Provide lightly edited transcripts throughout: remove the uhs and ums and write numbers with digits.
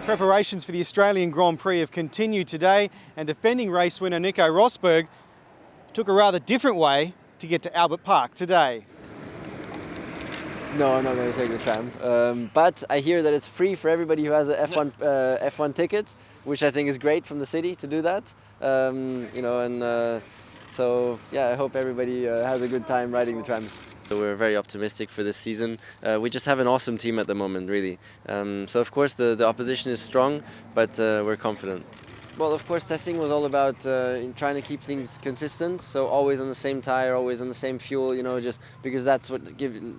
Preparations for the Australian Grand Prix have continued today, and defending race winner Nico Rosberg took a rather different way to get to Albert Park today. No, I'm not going to take the tram. But I hear that it's free for everybody who has an F1 ticket, which I think is great from the city to do that. So yeah, I hope everybody has a good time riding the trams. So we're very optimistic for this season. We just have an awesome team at the moment, really. So of course the opposition is strong, but we're confident. Well, of course, testing was all about trying to keep things consistent. So always on the same tire, always on the same fuel. Just because that's what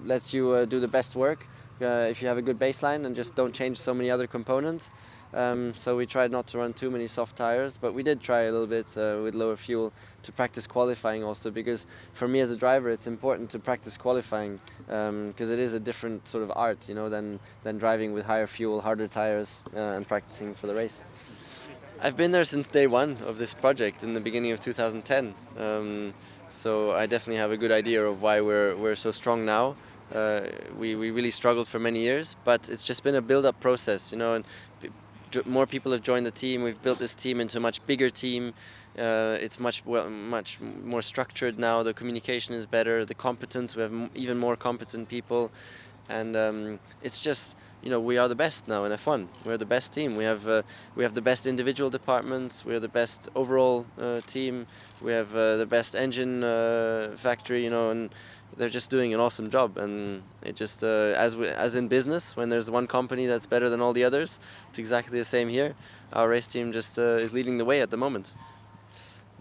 lets you do the best work. If you have a good baseline and just don't change so many other components. So we tried not to run too many soft tires, but we did try a little bit with lower fuel to practice qualifying also, because for me as a driver it's important to practice qualifying because it is a different sort of art, than driving with higher fuel, harder tires and practicing for the race. I've been there since day one of this project in the beginning of 2010, so I definitely have a good idea of why we're so strong now. We really struggled for many years, but it's just been a build-up process, and more people have joined the team. We've built this team into a much bigger team. It's much more structured now. The communication is better. The competence, we have even more competent people, and it's just, we are the best now in F1. We're the best team. We have the best individual departments. We're the best overall team. We have the best engine factory, and they're just doing an awesome job. And it just, as in business, when there's one company that's better than all the others, it's exactly the same here. Our race team just is leading the way at the moment.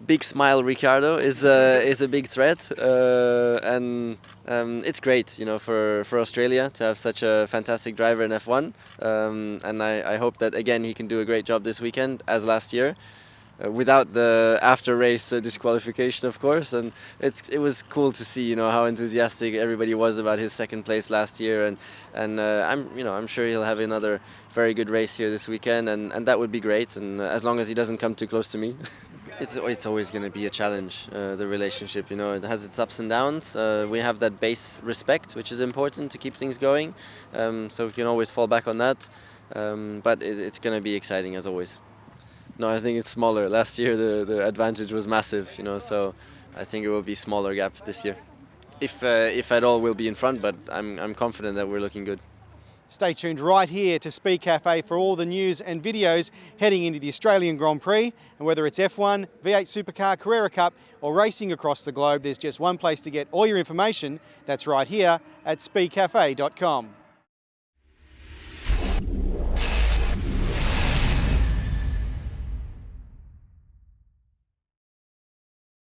Big smile, Ricardo, is a big threat, and it's great, for Australia to have such a fantastic driver in F1, and I hope that again he can do a great job this weekend as last year. Without the after-race disqualification, of course, and it was cool to see, how enthusiastic everybody was about his second place last year, and I'm sure he'll have another very good race here this weekend, and that would be great, and as long as he doesn't come too close to me. It's always going to be a challenge, the relationship, it has its ups and downs. We have that base respect, which is important to keep things going, so we can always fall back on that, but it's going to be exciting as always. No, I think it's smaller. Last year the advantage was massive, so I think it will be smaller gap this year. If at all, we'll be in front, but I'm confident that we're looking good. Stay tuned right here to Speed Cafe for all the news and videos heading into the Australian Grand Prix. And whether it's F1, V8 Supercar, Carrera Cup or racing across the globe, there's just one place to get all your information. That's right here at speedcafe.com.